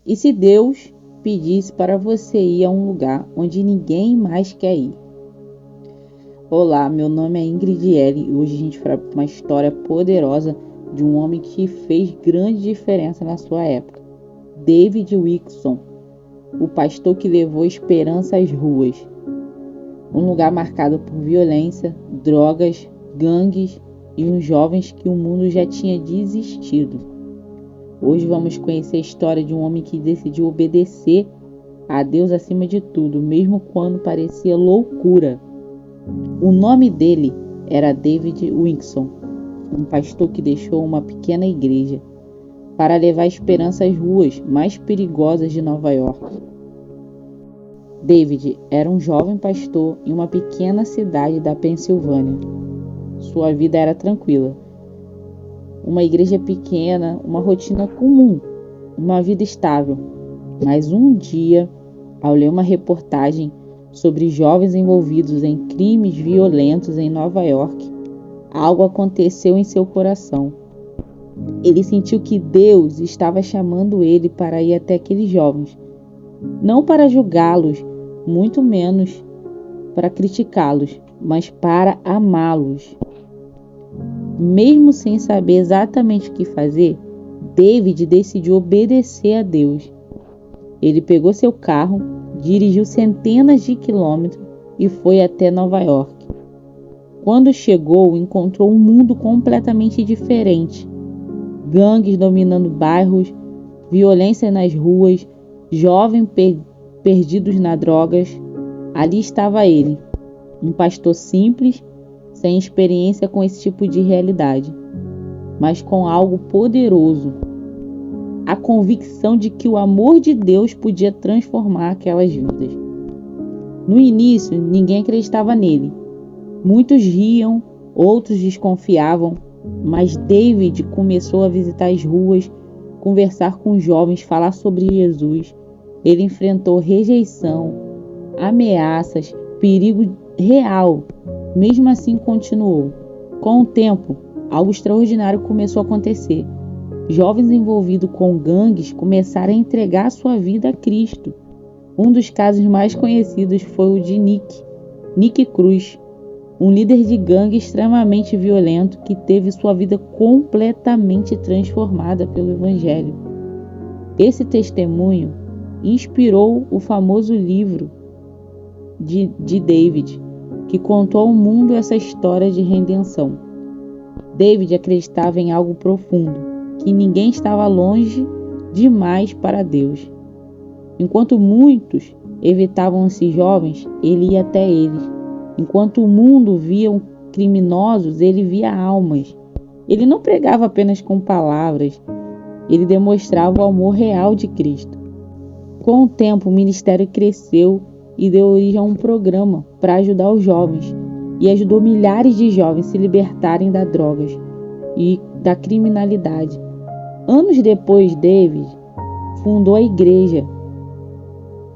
E se Deus pedisse para você ir a um lugar onde ninguém mais quer ir? Olá, meu nome é Ingrid L. e hoje a gente vai para uma história poderosa de um homem que fez grande diferença na sua época. David Wilkerson, o pastor que levou esperança às ruas. Um lugar marcado por violência, drogas, gangues e uns jovens que o mundo já tinha desistido. Hoje vamos conhecer a história de um homem que decidiu obedecer a Deus acima de tudo, mesmo quando parecia loucura. O nome dele era David Wilkerson, um pastor que deixou uma pequena igreja para levar esperança às ruas mais perigosas de Nova York. David era um jovem pastor em uma pequena cidade da Pensilvânia. Sua vida era tranquila. Uma igreja pequena, uma rotina comum, uma vida estável. Mas um dia, ao ler uma reportagem sobre jovens envolvidos em crimes violentos em Nova York, algo aconteceu em seu coração. Ele sentiu que Deus estava chamando ele para ir até aqueles jovens, não para julgá-los, muito menos para criticá-los, mas para amá-los. Mesmo sem saber exatamente o que fazer, David decidiu obedecer a Deus. Ele pegou seu carro, dirigiu centenas de quilômetros e foi até Nova York. Quando chegou, encontrou um mundo completamente diferente. Gangues dominando bairros, violência nas ruas, jovens perdidos nas drogas. Ali estava ele, um pastor simples, sem experiência com esse tipo de realidade, mas com algo poderoso. A convicção de que o amor de Deus podia transformar aquelas vidas. No início, ninguém acreditava nele. Muitos riam, outros desconfiavam, mas David começou a visitar as ruas, conversar com os jovens, falar sobre Jesus. Ele enfrentou rejeição, ameaças, perigo real. Mesmo assim, continuou. Com o tempo, algo extraordinário começou a acontecer. Jovens envolvidos com gangues começaram a entregar sua vida a Cristo. Um dos casos mais conhecidos foi o de Nick Cruz, um líder de gangue extremamente violento que teve sua vida completamente transformada pelo Evangelho. Esse testemunho inspirou o famoso livro de David, que contou ao mundo essa história de redenção. David acreditava em algo profundo, que ninguém estava longe demais para Deus. Enquanto muitos evitavam esses jovens, ele ia até eles. Enquanto o mundo via criminosos, ele via almas. Ele não pregava apenas com palavras, ele demonstrava o amor real de Cristo. Com o tempo, o ministério cresceu e deu origem a um programa para ajudar os jovens, e ajudou milhares de jovens a se libertarem das drogas e da criminalidade. Anos depois, David fundou a igreja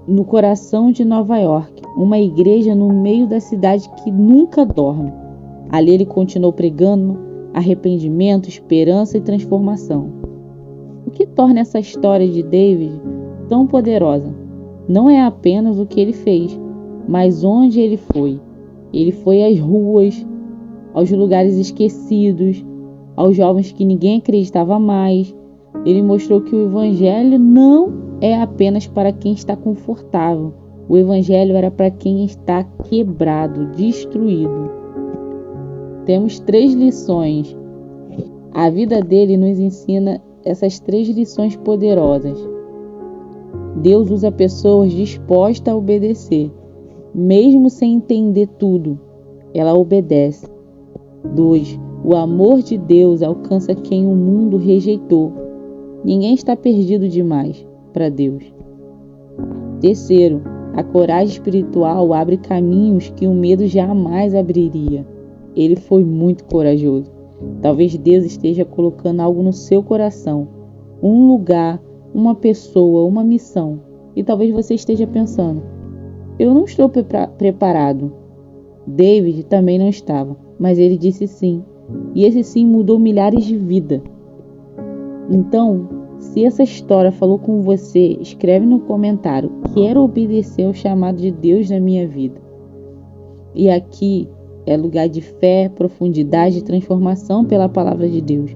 no coração de Nova York, uma igreja no meio da cidade que nunca dorme. Ali ele continuou pregando arrependimento, esperança e transformação. O que torna essa história de David tão poderosa não é apenas o que ele fez, mas onde ele foi. Ele foi às ruas, aos lugares esquecidos, aos jovens que ninguém acreditava mais. Ele mostrou que o Evangelho não é apenas para quem está confortável. O Evangelho era para quem está quebrado, destruído. Temos 3 lições. A vida dele nos ensina essas 3 lições poderosas. Deus usa pessoas dispostas a obedecer. Mesmo sem entender tudo, ela obedece. 2. O amor de Deus alcança quem o mundo rejeitou. Ninguém está perdido demais para Deus. 3. A coragem espiritual abre caminhos que o medo jamais abriria. Ele foi muito corajoso. Talvez Deus esteja colocando algo no seu coração, um lugar, uma pessoa, uma missão. E talvez você esteja pensando: eu não estou preparado. David também não estava, mas ele disse sim. E esse sim mudou milhares de vidas. Então, Se essa história falou com você, escreve no comentário: quero obedecer ao chamado de Deus na minha vida. E aqui é lugar de fé, profundidade e transformação pela palavra de Deus.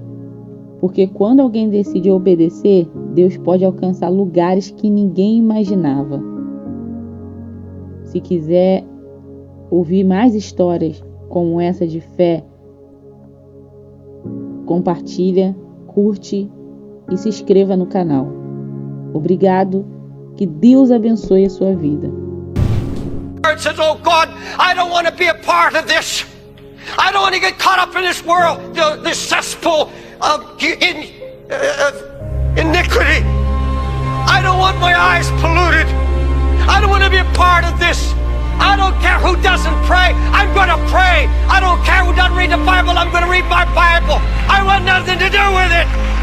Porque quando alguém decide obedecer, Deus pode alcançar lugares que ninguém imaginava. Se quiser ouvir mais histórias como essa de fé, compartilha, curte e se inscreva no canal. Obrigado, que Deus abençoe a sua vida. It says, oh God, I don't want to be a part of this. I don't want to get caught up in this world, this cesspool of iniquity. I don't want my eyes polluted. I don't want to be a part of this. I don't care who doesn't pray. I'm going to pray. I don't care who doesn't read the Bible. I'm going to read my Bible. I want nothing to do with it.